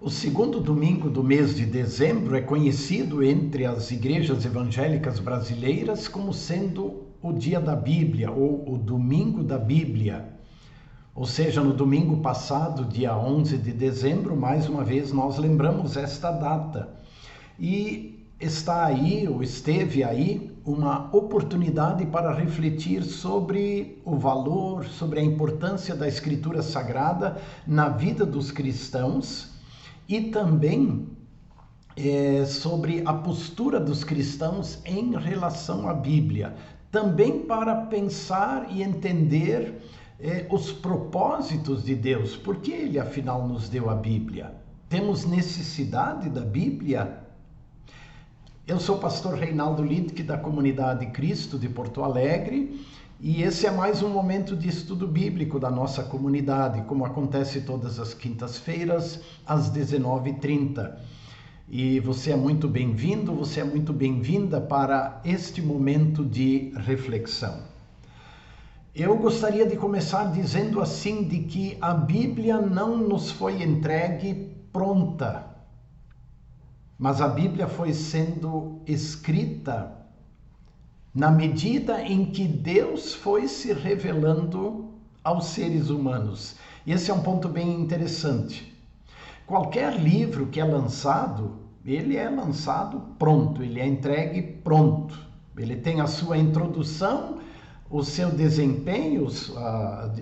O segundo domingo do mês de dezembro é conhecido entre as igrejas evangélicas brasileiras como sendo o dia da Bíblia ou o domingo da Bíblia. Ou seja, no domingo passado, dia 11 de dezembro, mais uma vez nós lembramos esta data. E está aí, ou esteve aí, uma oportunidade para refletir sobre o valor, sobre a importância da Escritura Sagrada na vida dos cristãos e também sobre a postura dos cristãos em relação à Bíblia. Também para pensar e entender os propósitos de Deus. Por que Ele, afinal, nos deu a Bíblia? Temos necessidade da Bíblia? Eu sou o pastor Reinaldo Lidke, da Comunidade Cristo de Porto Alegre, e esse é mais um momento de estudo bíblico da nossa comunidade, como acontece todas as quintas-feiras, às 19h30. E você é muito bem-vindo, você é muito bem-vinda para este momento de reflexão. Eu gostaria de começar dizendo assim, de que a Bíblia não nos foi entregue pronta, mas a Bíblia foi sendo escrita na medida em que Deus foi se revelando aos seres humanos. E esse é um ponto bem interessante. Qualquer livro que é lançado, ele é lançado pronto, ele é entregue pronto. Ele tem a sua introdução, o seu desempenho,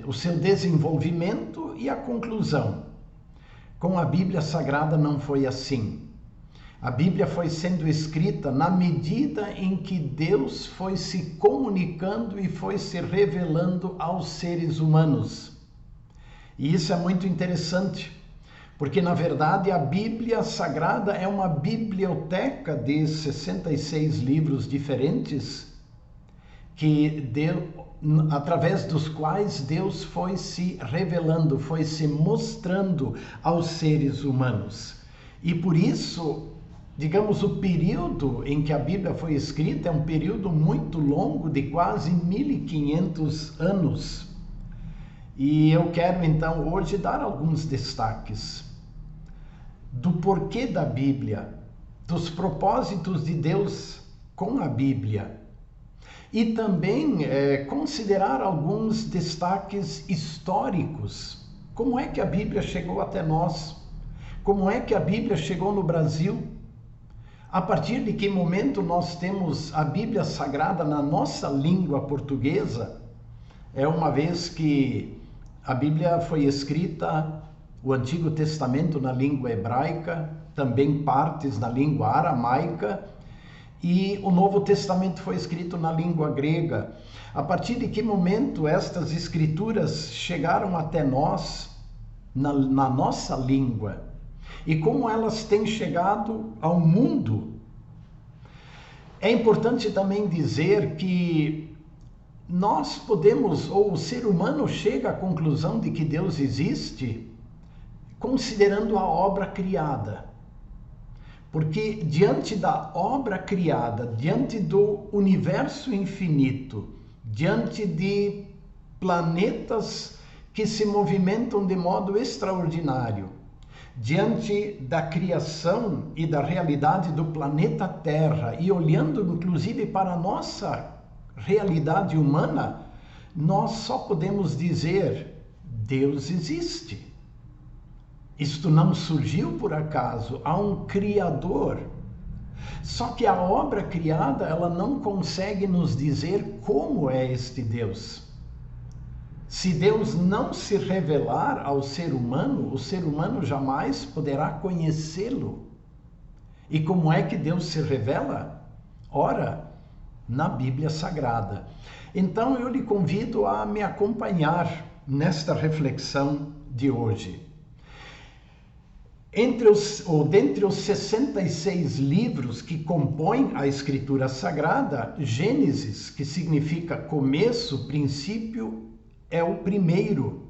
o seu desenvolvimento e a conclusão. Com a Bíblia Sagrada não foi assim. A Bíblia foi sendo escrita na medida em que Deus foi se comunicando e foi se revelando aos seres humanos. E isso é muito interessante, porque na verdade a Bíblia Sagrada é uma biblioteca de 66 livros diferentes, através dos quais Deus foi se revelando, foi se mostrando aos seres humanos. E por isso, digamos, o período em que a Bíblia foi escrita é um período muito longo, de quase 1500 anos. E eu quero então hoje dar alguns destaques do porquê da Bíblia, dos propósitos de Deus com a Bíblia. E também considerar alguns destaques históricos. Como é que a Bíblia chegou até nós? Como é que a Bíblia chegou no Brasil? A partir de que momento nós temos a Bíblia Sagrada na nossa língua portuguesa? Uma vez que a Bíblia foi escrita, o Antigo Testamento na língua hebraica, também partes na língua aramaica, e o Novo Testamento foi escrito na língua grega. A partir de que momento estas escrituras chegaram até nós na nossa língua? E como elas têm chegado ao mundo? É importante também dizer que nós podemos, ou o ser humano chega à conclusão de que Deus existe considerando a obra criada. Porque diante da obra criada, diante do universo infinito, diante de planetas que se movimentam de modo extraordinário, diante da criação e da realidade do planeta Terra e olhando inclusive para a nossa realidade humana, nós só podemos dizer: Deus existe. Isto não surgiu por acaso, há um Criador. Só que a obra criada, ela não consegue nos dizer como é este Deus. Se Deus não se revelar ao ser humano, o ser humano jamais poderá conhecê-lo. E como é que Deus se revela? Ora, na Bíblia Sagrada. Então eu lhe convido a me acompanhar nesta reflexão de hoje. Dentre os 66 livros que compõem a Escritura Sagrada, Gênesis, que significa começo, princípio, é o primeiro.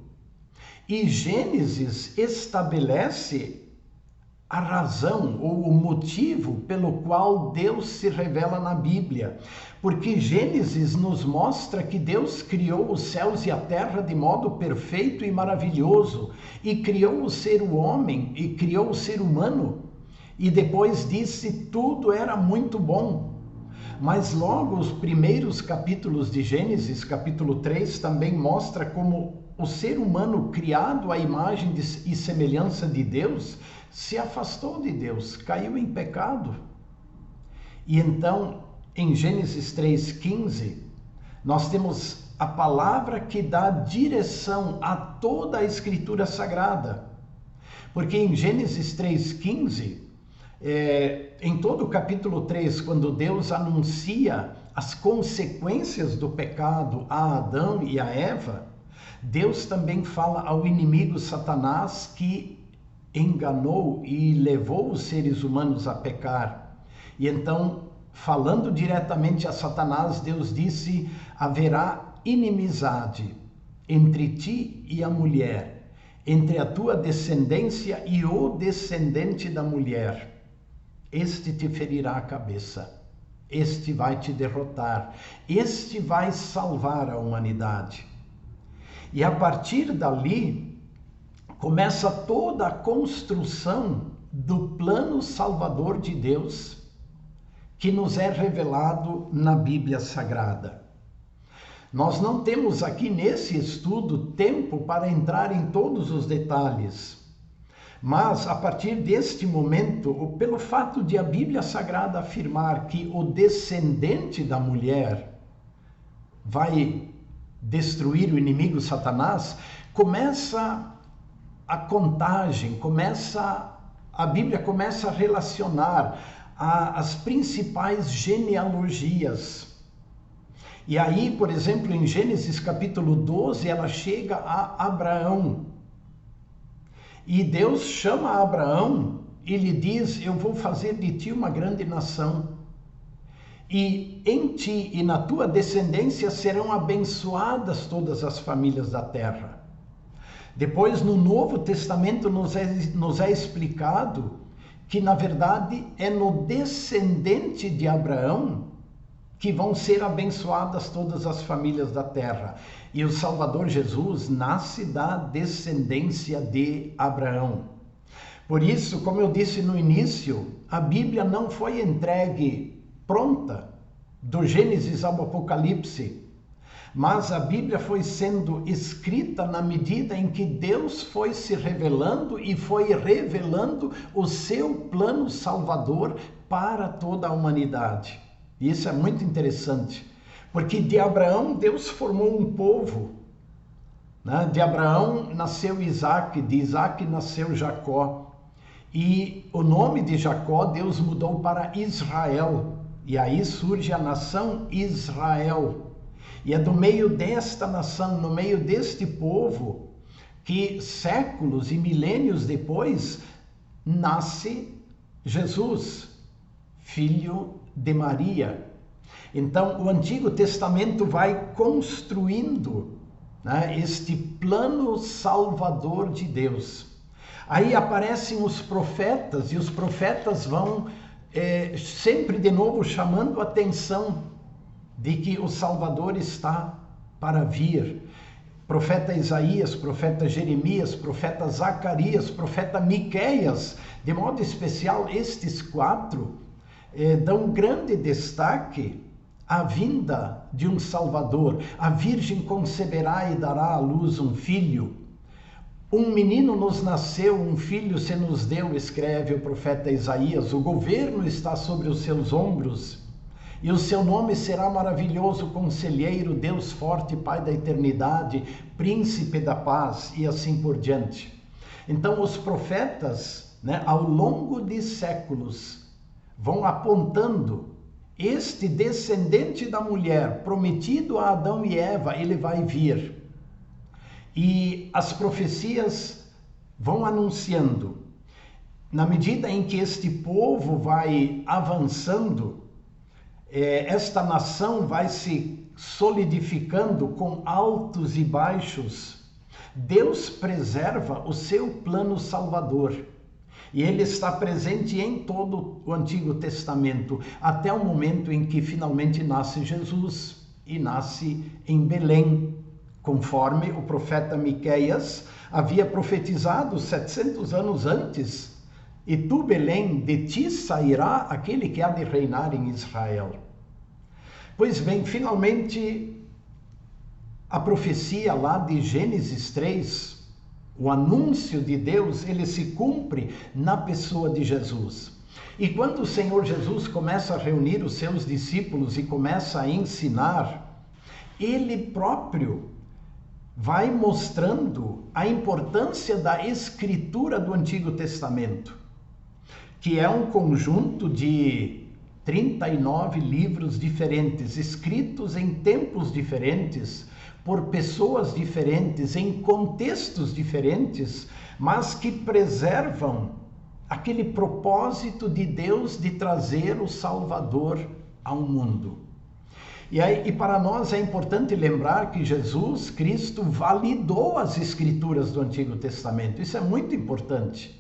E Gênesis estabelece a razão ou o motivo pelo qual Deus se revela na Bíblia. Porque Gênesis nos mostra que Deus criou os céus e a terra de modo perfeito e maravilhoso, e criou o ser homem, e criou o ser humano, e depois disse tudo era muito bom. Mas logo os primeiros capítulos de Gênesis, capítulo 3, também mostra como o ser humano criado à imagem e semelhança de Deus se afastou de Deus, caiu em pecado. E então, em Gênesis 3,15, nós temos a palavra que dá direção a toda a Escritura Sagrada. Porque em Gênesis 3,15, em todo o capítulo 3, quando Deus anuncia as consequências do pecado a Adão e a Eva, Deus também fala ao inimigo Satanás que enganou e levou os seres humanos a pecar. E então, falando diretamente a Satanás, Deus disse: haverá inimizade entre ti e a mulher, entre a tua descendência e o descendente da mulher. Este te ferirá a cabeça, este vai te derrotar, este vai salvar a humanidade. E a partir dali, começa toda a construção do plano salvador de Deus, que nos é revelado na Bíblia Sagrada. Nós não temos aqui nesse estudo tempo para entrar em todos os detalhes, mas a partir deste momento, pelo fato de a Bíblia Sagrada afirmar que o descendente da mulher vai destruir o inimigo Satanás, começa a contagem, a Bíblia começa a relacionar as principais genealogias. E aí, por exemplo, em Gênesis capítulo 12, ela chega a Abraão. E Deus chama Abraão e lhe diz: eu vou fazer de ti uma grande nação. E em ti e na tua descendência serão abençoadas todas as famílias da terra. Depois, no Novo Testamento, nos é explicado que, na verdade, é no descendente de Abraão que vão ser abençoadas todas as famílias da terra. E o Salvador Jesus nasce da descendência de Abraão. Por isso, como eu disse no início, a Bíblia não foi entregue pronta, do Gênesis ao Apocalipse, mas a Bíblia foi sendo escrita na medida em que Deus foi se revelando e foi revelando o seu plano salvador para toda a humanidade. E isso é muito interessante, porque de Abraão Deus formou um povo, né? De Abraão nasceu Isaac, de Isaac nasceu Jacó, e o nome de Jacó Deus mudou para Israel, e aí surge a nação Israel. E é do meio desta nação, no meio deste povo, que séculos e milênios depois nasce Jesus, filho de Maria. Então, o Antigo Testamento vai construindo, né, este plano salvador de Deus. Aí aparecem os profetas, e os profetas vão sempre de novo chamando a atenção de que o Salvador está para vir. Profeta Isaías, profeta Jeremias, profeta Zacarias, profeta Miqueias, de modo especial estes quatro, dão grande destaque à vinda de um Salvador. A Virgem conceberá e dará à luz um filho. Um menino nos nasceu, um filho se nos deu, escreve o profeta Isaías. O governo está sobre os seus ombros. E o seu nome será maravilhoso, conselheiro, Deus forte, Pai da eternidade, príncipe da paz, e assim por diante. Então os profetas, né, ao longo de séculos, vão apontando este descendente da mulher, prometido a Adão e Eva, ele vai vir. E as profecias vão anunciando. Na medida em que este povo vai avançando, esta nação vai se solidificando com altos e baixos. Deus preserva o seu plano salvador. E ele está presente em todo o Antigo Testamento, até o momento em que finalmente nasce Jesus, e nasce em Belém, conforme o profeta Miqueias havia profetizado 700 anos antes. E tu, Belém, de ti sairá aquele que há de reinar em Israel. Pois bem, finalmente, a profecia lá de Gênesis 3, o anúncio de Deus, ele se cumpre na pessoa de Jesus. E quando o Senhor Jesus começa a reunir os seus discípulos e começa a ensinar, ele próprio vai mostrando a importância da escritura do Antigo Testamento, que é um conjunto de 39 livros diferentes, escritos em tempos diferentes, por pessoas diferentes, em contextos diferentes, mas que preservam aquele propósito de Deus de trazer o Salvador ao mundo. E para nós é importante lembrar que Jesus Cristo validou as escrituras do Antigo Testamento. Isso é muito importante.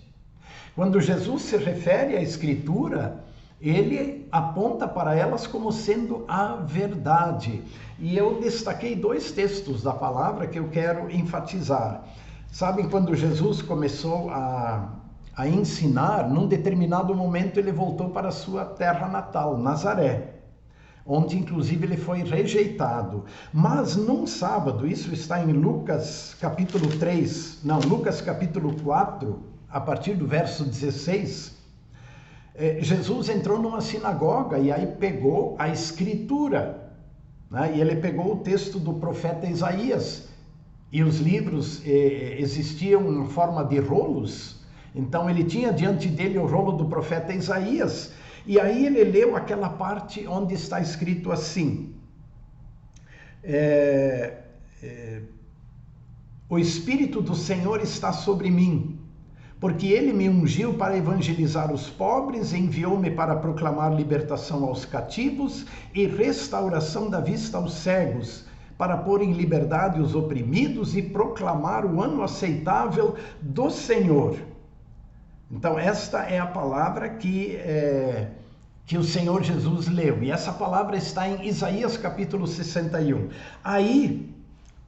Quando Jesus se refere à escritura, ele aponta para elas como sendo a verdade. E eu destaquei 2 textos da palavra que eu quero enfatizar. Sabem, quando Jesus começou a ensinar, num determinado momento ele voltou para a sua terra natal, Nazaré, onde inclusive ele foi rejeitado. Mas num sábado, isso está em Lucas capítulo 4, a partir do verso 16, Jesus entrou numa sinagoga e aí pegou a escritura, né? E ele pegou o texto do profeta Isaías, e os livros existiam em forma de rolos, então ele tinha diante dele o rolo do profeta Isaías, e aí ele leu aquela parte onde está escrito assim: o Espírito do Senhor está sobre mim, porque ele me ungiu para evangelizar os pobres, enviou-me para proclamar libertação aos cativos e restauração da vista aos cegos, para pôr em liberdade os oprimidos e proclamar o ano aceitável do Senhor. Então, esta é a palavra que o Senhor Jesus leu. E essa palavra está em Isaías capítulo 61. Aí,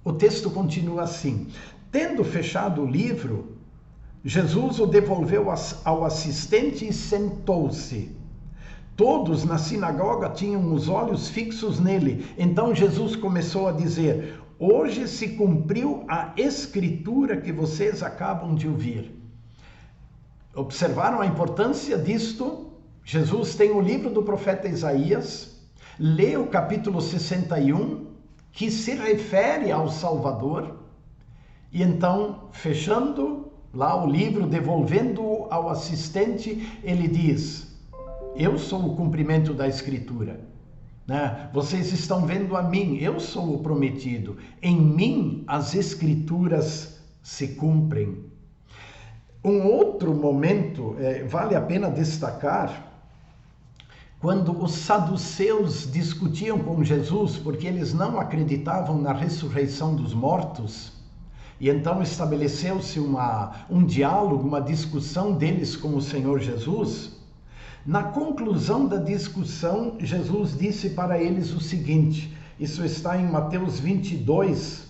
o texto continua assim: tendo fechado o livro, Jesus o devolveu ao assistente e sentou-se. Todos na sinagoga tinham os olhos fixos nele. Então Jesus começou a dizer: hoje se cumpriu a escritura que vocês acabam de ouvir. Observaram a importância disto? Jesus tem o livro do profeta Isaías, lê o capítulo 61, que se refere ao Salvador, e então, fechando lá o livro, devolvendo-o ao assistente, ele diz: eu sou o cumprimento da Escritura, né? Vocês estão vendo a mim, eu sou o prometido, em mim as Escrituras se cumprem. Um outro momento vale a pena destacar, quando os saduceus discutiam com Jesus, porque eles não acreditavam na ressurreição dos mortos, e então estabeleceu-se um diálogo, uma discussão deles com o Senhor Jesus. Na conclusão da discussão, Jesus disse para eles o seguinte, isso está em Mateus 22,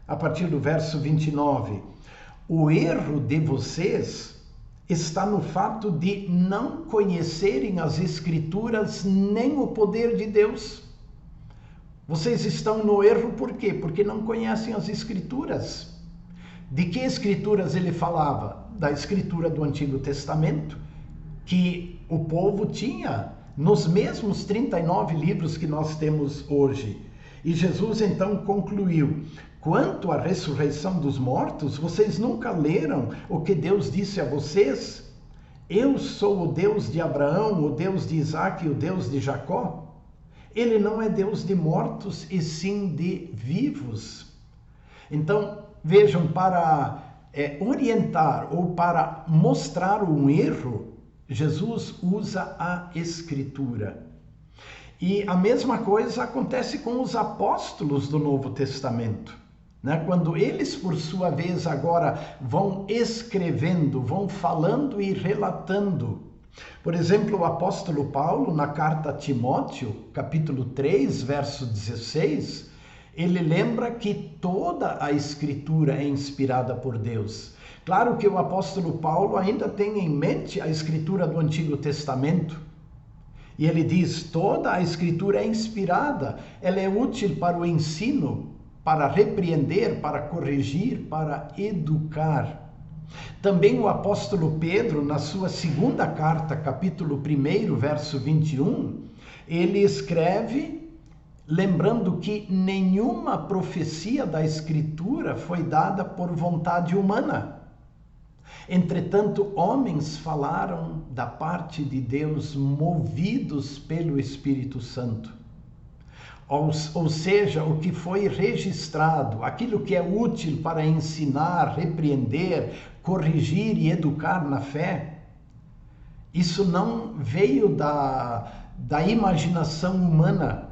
a partir do verso 29. O erro de vocês está no fato de não conhecerem as Escrituras nem o poder de Deus. Vocês estão no erro por quê? Porque não conhecem as Escrituras. De que Escrituras ele falava? Da Escritura do Antigo Testamento, que o povo tinha nos mesmos 39 livros que nós temos hoje. E Jesus então concluiu: quanto à ressurreição dos mortos, vocês nunca leram o que Deus disse a vocês? Eu sou o Deus de Abraão, o Deus de Isaac e o Deus de Jacó. Ele não é Deus de mortos, e sim de vivos. Então, vejam, para orientar ou para mostrar um erro, Jesus usa a Escritura. E a mesma coisa acontece com os apóstolos do Novo Testamento. né? Quando eles, por sua vez, agora vão escrevendo, vão falando e relatando. Por exemplo, o apóstolo Paulo, na carta a Timóteo, capítulo 3, verso 16, ele lembra que toda a Escritura é inspirada por Deus. Claro que o apóstolo Paulo ainda tem em mente a Escritura do Antigo Testamento. E ele diz, toda a Escritura é inspirada, ela é útil para o ensino, para repreender, para corrigir, para educar. Também o apóstolo Pedro, na sua segunda carta, capítulo 1, verso 21, ele escreve, lembrando que nenhuma profecia da Escritura foi dada por vontade humana. Entretanto, homens falaram da parte de Deus movidos pelo Espírito Santo. Ou seja, o que foi registrado, aquilo que é útil para ensinar, repreender, corrigir e educar na fé, isso não veio da imaginação humana,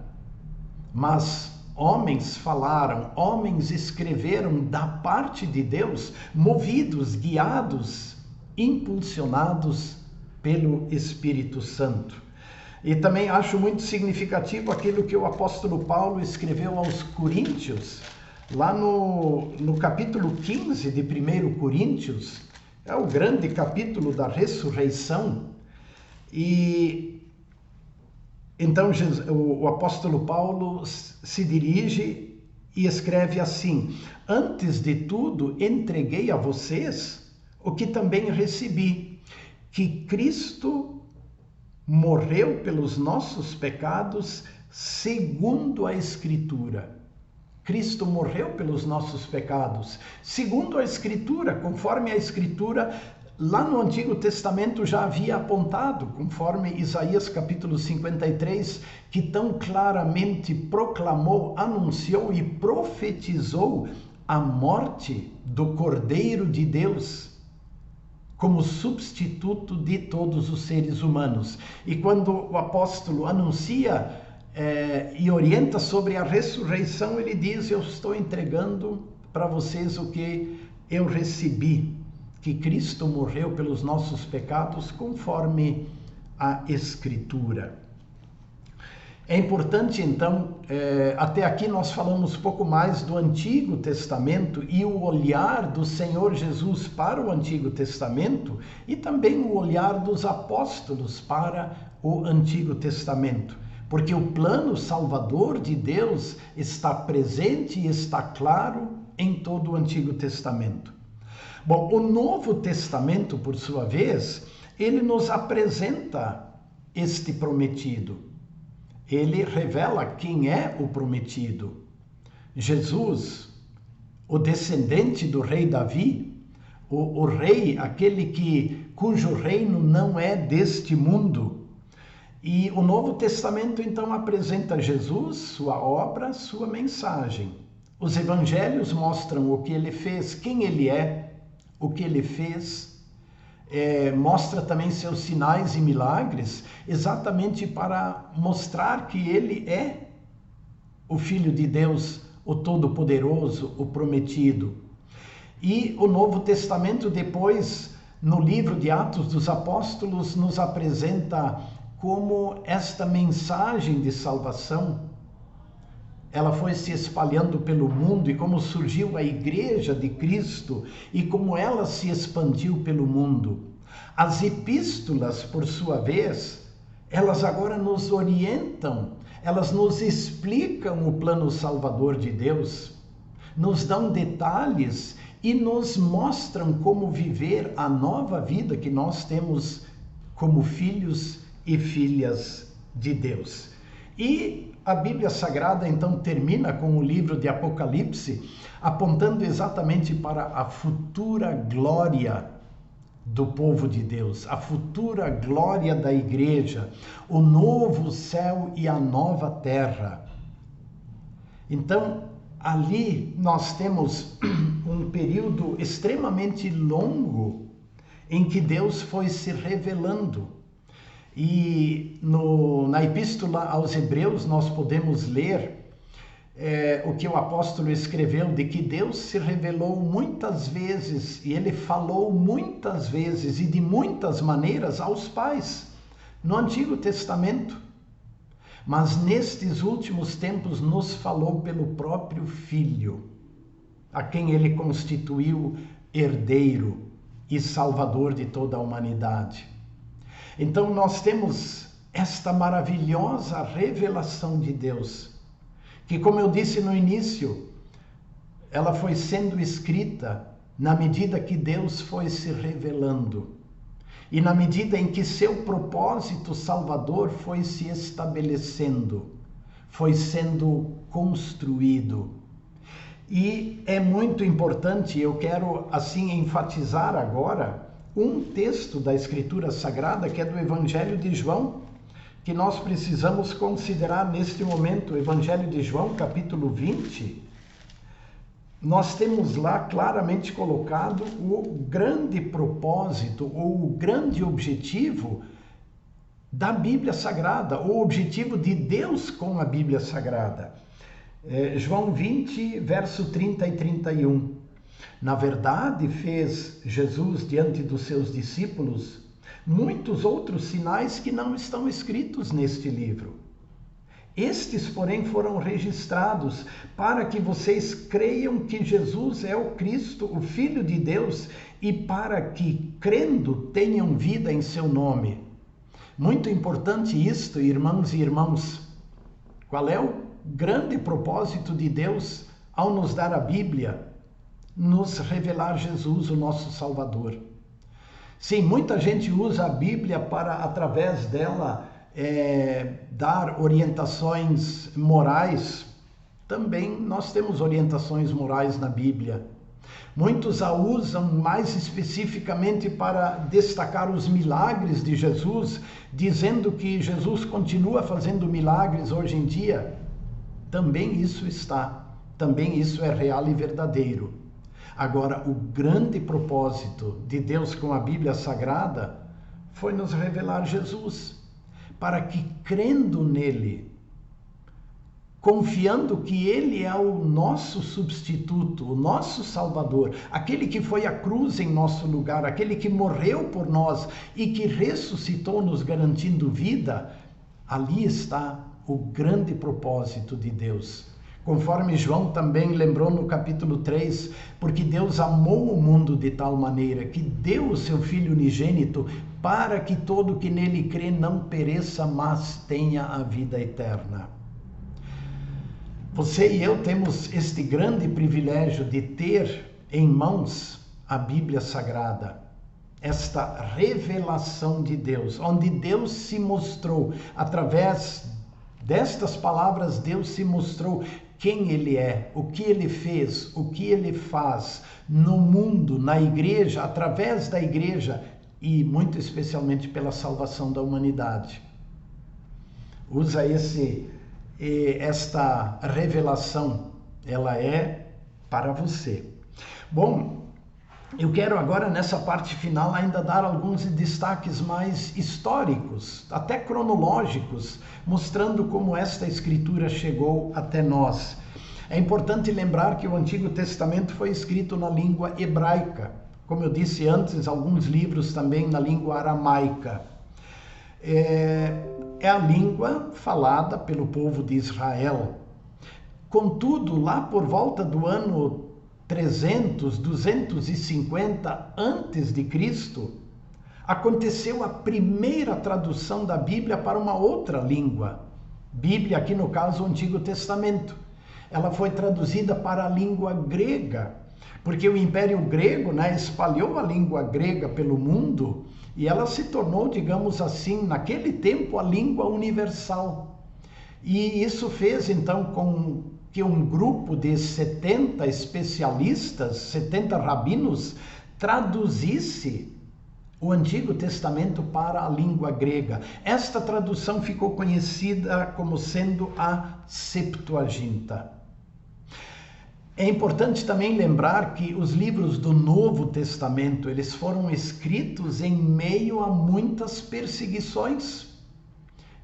mas homens falaram, homens escreveram da parte de Deus, movidos, guiados, impulsionados pelo Espírito Santo. E também acho muito significativo aquilo que o apóstolo Paulo escreveu aos Coríntios, lá no capítulo 15 de 1 Coríntios, é o grande capítulo da ressurreição. E então o apóstolo Paulo se dirige e escreve assim: antes de tudo entreguei a vocês o que também recebi, que Cristo morreu pelos nossos pecados segundo a Escritura. Cristo morreu pelos nossos pecados segundo a Escritura, conforme a Escritura lá no Antigo Testamento já havia apontado, conforme Isaías capítulo 53, que tão claramente proclamou, anunciou e profetizou a morte do Cordeiro de Deus como substituto de todos os seres humanos. E quando o apóstolo anuncia e orienta sobre a ressurreição, ele diz, eu estou entregando para vocês o que eu recebi, que Cristo morreu pelos nossos pecados conforme a Escritura. É importante, então, até aqui nós falamos pouco mais do Antigo Testamento e o olhar do Senhor Jesus para o Antigo Testamento e também o olhar dos apóstolos para o Antigo Testamento, porque o plano salvador de Deus está presente e está claro em todo o Antigo Testamento. Bom, o Novo Testamento, por sua vez, ele nos apresenta este prometido. Ele revela quem é o prometido. Jesus, o descendente do rei Davi, o rei, aquele cujo reino não é deste mundo. E o Novo Testamento, então, apresenta Jesus, sua obra, sua mensagem. Os evangelhos mostram o que ele fez, quem ele é, o que ele fez. Mostra também seus sinais e milagres, exatamente para mostrar que ele é o Filho de Deus, o Todo-Poderoso, o Prometido. E o Novo Testamento depois, no livro de Atos dos Apóstolos, nos apresenta como esta mensagem de salvação, ela foi se espalhando pelo mundo e como surgiu a Igreja de Cristo e como ela se expandiu pelo mundo. As epístolas, por sua vez, elas agora nos orientam, elas nos explicam o plano salvador de Deus, nos dão detalhes e nos mostram como viver a nova vida que nós temos como filhos e filhas de Deus. E a Bíblia Sagrada, então, termina com o livro de Apocalipse, apontando exatamente para a futura glória do povo de Deus, a futura glória da igreja, o novo céu e a nova terra. Então, ali nós temos um período extremamente longo em que Deus foi se revelando. E na Epístola aos Hebreus nós podemos ler o que o apóstolo escreveu, de que Deus se revelou muitas vezes e ele falou muitas vezes e de muitas maneiras aos pais no Antigo Testamento. Mas nestes últimos tempos nos falou pelo próprio Filho, a quem ele constituiu herdeiro e salvador de toda a humanidade. Então nós temos esta maravilhosa revelação de Deus, que, como eu disse no início, ela foi sendo escrita na medida que Deus foi se revelando e na medida em que seu propósito salvador foi se estabelecendo, foi sendo construído. E é muito importante, eu quero assim enfatizar agora um texto da Escritura Sagrada, que é do Evangelho de João, que nós precisamos considerar neste momento. O Evangelho de João, capítulo 20, nós temos lá claramente colocado o grande propósito ou o grande objetivo da Bíblia Sagrada, o objetivo de Deus com a Bíblia Sagrada. João 20, verso 30 e 31. Na verdade, fez Jesus diante dos seus discípulos muitos outros sinais que não estão escritos neste livro. Estes, porém, foram registrados para que vocês creiam que Jesus é o Cristo, o Filho de Deus, e para que, crendo, tenham vida em seu nome. Muito importante isto, irmãos e irmãos. Qual é o grande propósito de Deus ao nos dar a Bíblia? Nos revelar Jesus, o nosso Salvador. Sim, muita gente usa a Bíblia para, através dela, dar orientações morais. Também nós temos orientações morais na Bíblia. Muitos a usam mais especificamente para destacar os milagres de Jesus, dizendo que Jesus continua fazendo milagres hoje em dia. Também isso também isso é real e verdadeiro. Agora, o grande propósito de Deus com a Bíblia Sagrada foi nos revelar Jesus, para que, crendo nele, confiando que ele é o nosso substituto, o nosso Salvador, aquele que foi à cruz em nosso lugar, aquele que morreu por nós e que ressuscitou nos garantindo vida, ali está o grande propósito de Deus. Conforme João também lembrou no capítulo 3, porque Deus amou o mundo de tal maneira que deu o seu Filho unigênito para que todo que nele crê não pereça, mas tenha a vida eterna. Você e eu temos este grande privilégio de ter em mãos a Bíblia Sagrada, esta revelação de Deus, onde Deus se mostrou, através destas palavras, Deus se mostrou quem ele é, o que ele fez, o que ele faz no mundo, na igreja, através da igreja e muito especialmente pela salvação da humanidade. Usa esta revelação, ela é para você. Bom, eu quero agora nessa parte final ainda dar alguns destaques mais históricos, até cronológicos, mostrando como esta escritura chegou até nós. É importante lembrar que o Antigo Testamento foi escrito na língua hebraica. Como eu disse antes, alguns livros também na língua aramaica. É a língua falada pelo povo de Israel. Contudo, lá por volta do ano 300, 250 antes de Cristo, aconteceu a primeira tradução da Bíblia para uma outra língua. Bíblia, aqui no caso, o Antigo Testamento. Ela foi traduzida para a língua grega, porque o Império Grego, espalhou a língua grega pelo mundo e ela se tornou, digamos assim, naquele tempo, a língua universal. E isso fez, então, com que um grupo de 70 especialistas, 70 rabinos, traduzisse o Antigo Testamento para a língua grega. Esta tradução ficou conhecida como sendo a Septuaginta. É importante também lembrar que os livros do Novo Testamento, eles foram escritos em meio a muitas perseguições.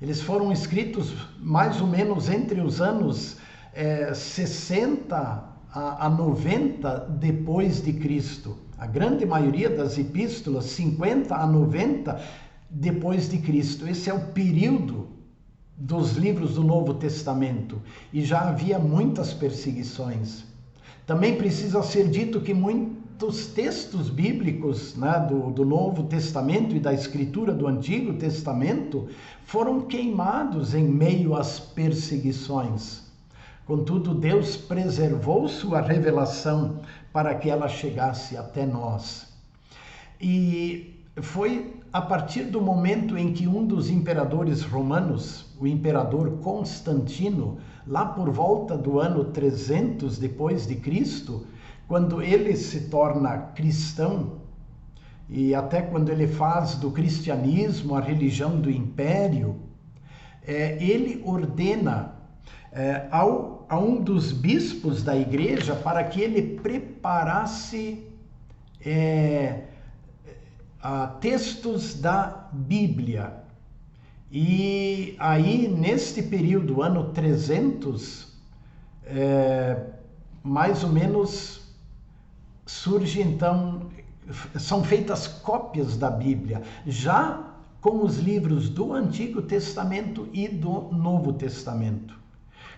Eles foram escritos mais ou menos entre os anos 60 a 90 depois de Cristo. A grande maioria das epístolas, 50 a 90 depois de Cristo. Esse é o período dos livros do Novo Testamento. E já havia muitas perseguições. Também precisa ser dito que muitos textos bíblicos, né, do Novo Testamento e da Escritura do Antigo Testamento foram queimados em meio às perseguições. Contudo, Deus preservou sua revelação para que ela chegasse até nós. E foi a partir do momento em que um dos imperadores romanos, o imperador Constantino, lá por volta do ano 300 depois de Cristo, quando ele se torna cristão, e até quando ele faz do cristianismo a religião do império, ele ordena a um dos bispos da igreja para que ele preparasse textos da Bíblia. E aí, neste período, ano 300, mais ou menos, surge então, são feitas cópias da Bíblia, já com os livros do Antigo Testamento e do Novo Testamento.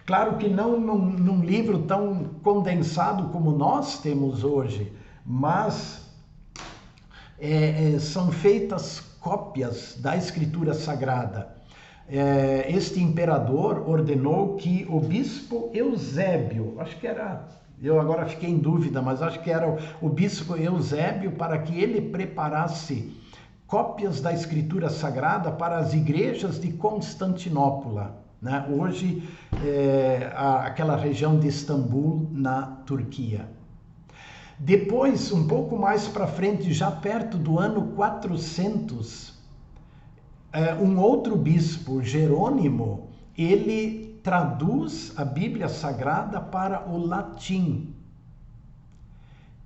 Claro que não num livro tão condensado como nós temos hoje, mas são feitas cópias da Escritura Sagrada. Este imperador ordenou que o bispo Eusébio, acho que era, eu agora fiquei em dúvida, mas acho que era o bispo Eusébio, para que ele preparasse cópias da Escritura Sagrada para as igrejas de Constantinopla, né? Hoje, aquela região de Istambul, na Turquia. Depois, um pouco mais para frente, já perto do ano 400, um outro bispo, Jerônimo, ele traduz a Bíblia Sagrada para o latim.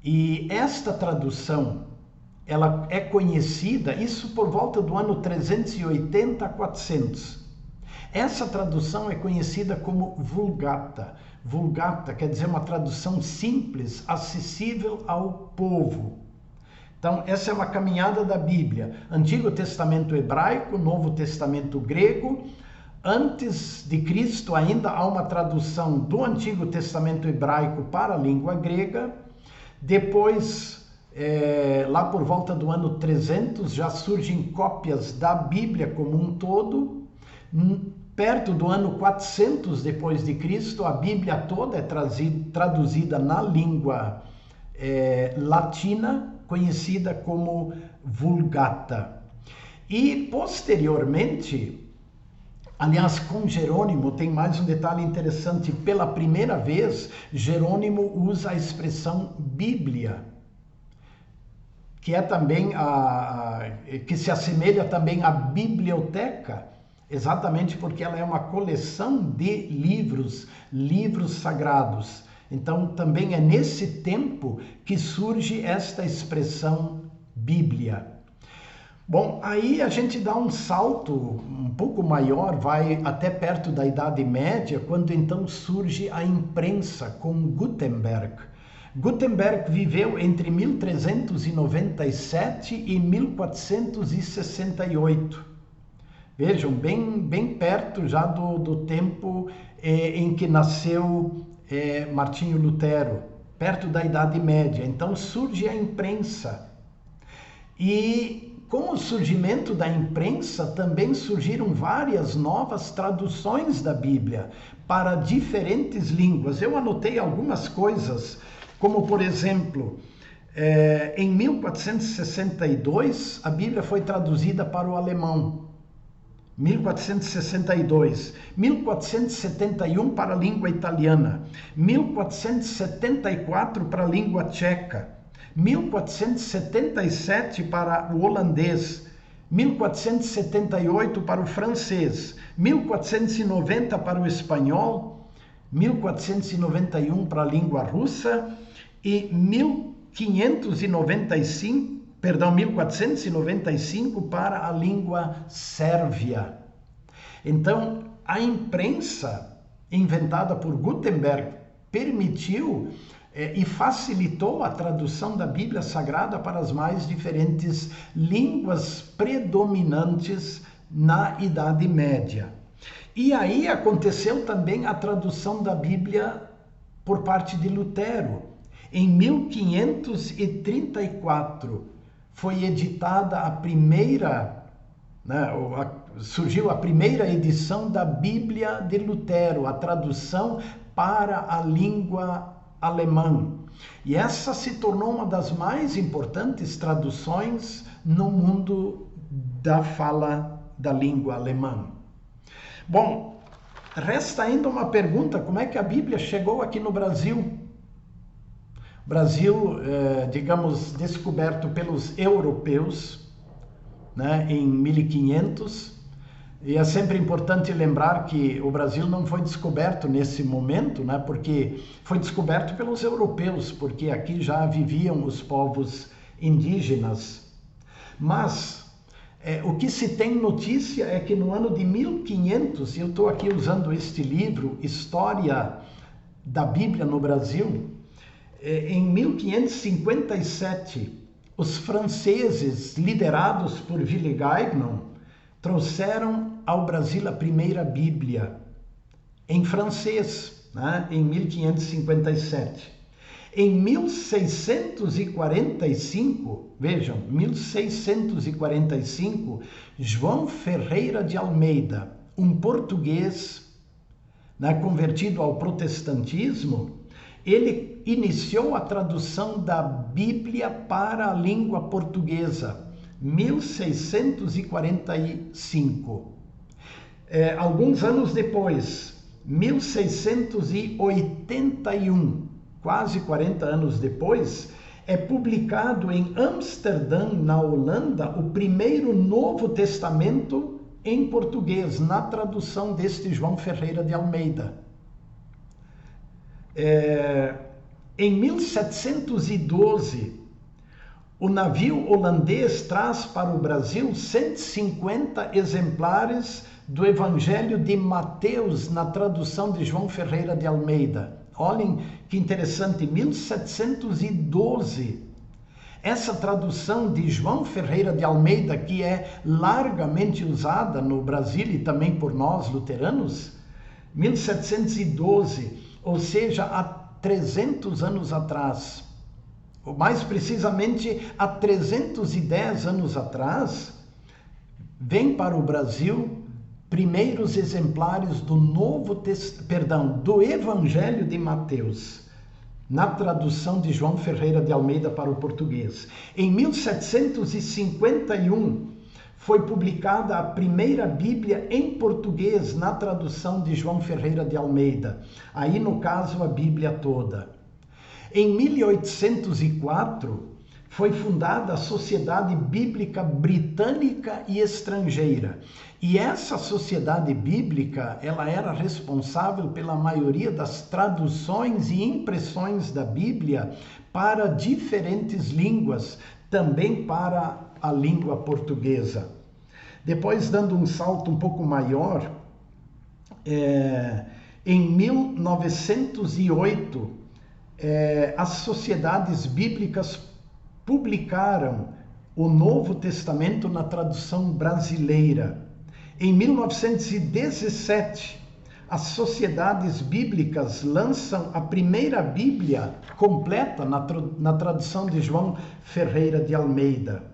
E esta tradução, ela é conhecida, isso por volta do ano 380 a 400. Essa tradução é conhecida como Vulgata. Vulgata quer dizer uma tradução simples, acessível ao povo. Então, essa é uma caminhada da Bíblia. Antigo Testamento hebraico, Novo Testamento grego. Antes de Cristo ainda há uma tradução do Antigo Testamento hebraico para a língua grega. Depois, lá por volta do ano 300, já surgem cópias da Bíblia como um todo. Perto do ano 400 depois de Cristo, a Bíblia toda é traduzida na língua latina, conhecida como Vulgata. E posteriormente, aliás, com Jerônimo tem mais um detalhe interessante. Pela primeira vez, Jerônimo usa a expressão Bíblia, que é também que se assemelha também à biblioteca, exatamente porque ela é uma coleção de livros sagrados. Então, também é nesse tempo que surge esta expressão Bíblia. Bom, aí a gente dá um salto um pouco maior, vai até perto da Idade Média, quando então surge a imprensa com Gutenberg. Gutenberg viveu entre 1397 e 1468. Vejam, bem perto já do tempo em que nasceu Martinho Lutero, perto da Idade Média. Então surge a imprensa. E com o surgimento da imprensa também surgiram várias novas traduções da Bíblia para diferentes línguas. Eu anotei algumas coisas, como por exemplo, em 1462 a Bíblia foi traduzida para o alemão. 1462, 1471 para a língua italiana, 1474 para a língua tcheca, 1477 para o holandês, 1478 para o francês, 1490 para o espanhol, 1491 para a língua russa e 1495 para a língua sérvia. Então, a imprensa inventada por Gutenberg, permitiu e facilitou a tradução da Bíblia Sagrada para as mais diferentes línguas predominantes na Idade Média. E aí aconteceu também a tradução da Bíblia por parte de Lutero. Em 1534 foi editada a primeira, surgiu a primeira edição da Bíblia de Lutero, a tradução para a língua alemã. E essa se tornou uma das mais importantes traduções no mundo da fala da língua alemã. Bom, resta ainda uma pergunta: como é que a Bíblia chegou aqui no Brasil? Brasil, digamos, descoberto pelos europeus, né, em 1500. E é sempre importante lembrar que o Brasil não foi descoberto nesse momento, né, porque foi descoberto pelos europeus, porque aqui já viviam os povos indígenas. Mas o que se tem notícia é que no ano de 1500, e eu estou aqui usando este livro, História da Bíblia no Brasil, em 1557, os franceses, liderados por Villegagnon, trouxeram ao Brasil a primeira Bíblia, em francês, né, em 1557. Em 1645, vejam, 1645, João Ferreira de Almeida, um português, né, convertido ao protestantismo, ele iniciou a tradução da Bíblia para a língua portuguesa, 1645. Alguns anos depois, 1681, quase 40 anos depois, é publicado em Amsterdã, na Holanda, o primeiro Novo Testamento em português, na tradução deste João Ferreira de Almeida. Em 1712, o navio holandês traz para o Brasil 150 exemplares do Evangelho de Mateus na tradução de João Ferreira de Almeida. Olhem que interessante, 1712. Essa tradução de João Ferreira de Almeida, que é largamente usada no Brasil e também por nós luteranos, 1712, ou seja, há 300 anos atrás, ou mais precisamente há 310 anos atrás, vem para o Brasil primeiros exemplares do do Evangelho de Mateus, na tradução de João Ferreira de Almeida para o português. Em 1751, foi publicada a primeira Bíblia em português, na tradução de João Ferreira de Almeida. Aí, no caso, a Bíblia toda. Em 1804, foi fundada a Sociedade Bíblica Britânica e Estrangeira. E essa sociedade bíblica, ela era responsável pela maioria das traduções e impressões da Bíblia para diferentes línguas, também para a língua portuguesa. Depois, dando um salto um pouco maior, em 1908, as sociedades bíblicas publicaram o Novo Testamento na tradução brasileira. Em 1917, as sociedades bíblicas lançam a primeira Bíblia completa na tradução de João Ferreira de Almeida.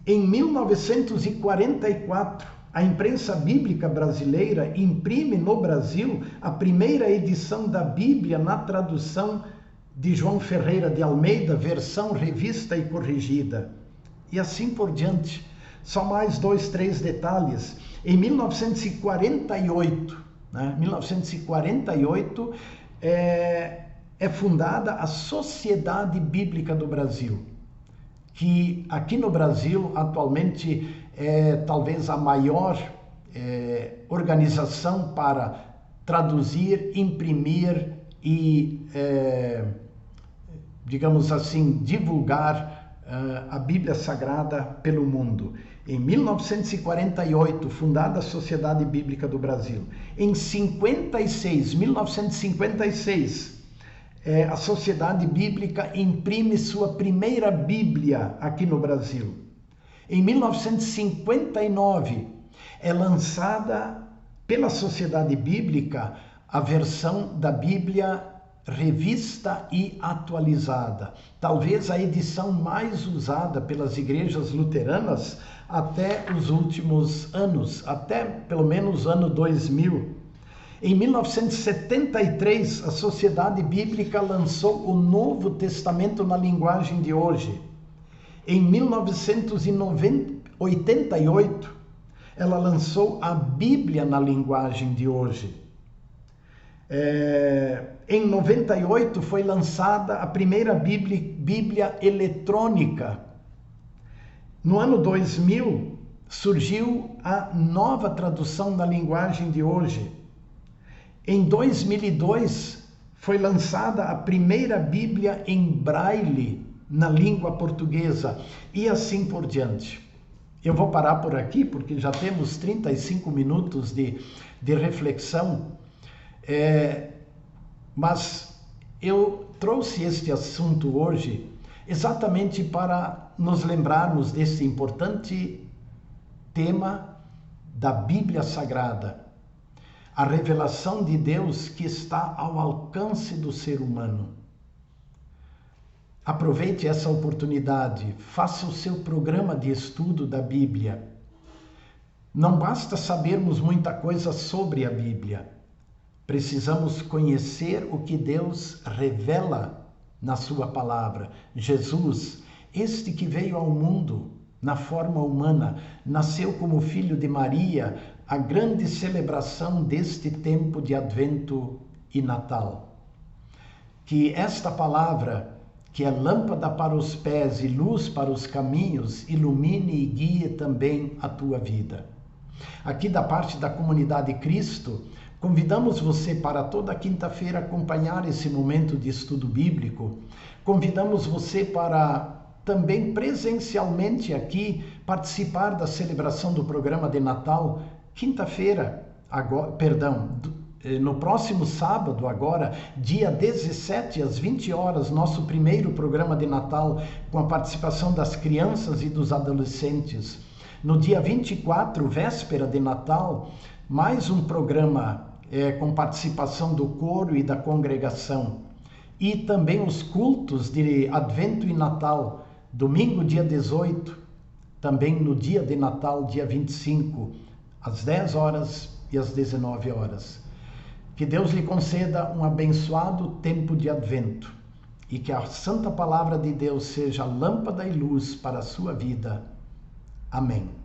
Em 1944, a imprensa bíblica brasileira imprime no Brasil a primeira edição da Bíblia na tradução de João Ferreira de Almeida, versão revista e corrigida. E assim por diante. Só mais 2, 3 detalhes. Em 1948, 1948 é fundada a Sociedade Bíblica do Brasil, que aqui no Brasil atualmente é talvez a maior organização para traduzir, imprimir e, digamos assim, divulgar a Bíblia Sagrada pelo mundo. Em 1948, fundada a Sociedade Bíblica do Brasil. Em 1956, a Sociedade Bíblica imprime sua primeira Bíblia aqui no Brasil. Em 1959, é lançada pela Sociedade Bíblica a versão da Bíblia revista e atualizada. Talvez a edição mais usada pelas igrejas luteranas até os últimos anos, até pelo menos ano 2000. Em 1973, a Sociedade Bíblica lançou o Novo Testamento na linguagem de hoje. Em 1988, ela lançou a Bíblia na linguagem de hoje. Em 98 foi lançada a primeira Bíblia eletrônica. No ano 2000 surgiu a nova tradução na linguagem de hoje. Em 2002 foi lançada a primeira Bíblia em braille na língua portuguesa e assim por diante. Eu vou parar por aqui porque já temos 35 minutos de reflexão. Mas eu trouxe este assunto hoje exatamente para nos lembrarmos desse importante tema da Bíblia Sagrada, a revelação de Deus que está ao alcance do ser humano. Aproveite essa oportunidade, faça o seu programa de estudo da Bíblia. Não basta sabermos muita coisa sobre a Bíblia. Precisamos conhecer o que Deus revela na sua palavra. Jesus, este que veio ao mundo na forma humana, nasceu como filho de Maria, a grande celebração deste tempo de Advento e Natal. Que esta palavra, que é lâmpada para os pés e luz para os caminhos, ilumine e guie também a tua vida. Aqui da parte da Comunidade Cristo, convidamos você para toda quinta-feira acompanhar esse momento de estudo bíblico. Convidamos você para também presencialmente aqui participar da celebração do programa de Natal, quinta-feira, no próximo sábado agora, dia 17 às 20 horas, nosso primeiro programa de Natal com a participação das crianças e dos adolescentes. No dia 24, véspera de Natal, mais um programa com participação do coro e da congregação. E também os cultos de Advento e Natal, domingo, dia 18, também no dia de Natal, dia 25, às 10 horas e às 19 horas. Que Deus lhe conceda um abençoado tempo de Advento e que a Santa Palavra de Deus seja lâmpada e luz para a sua vida. Amém.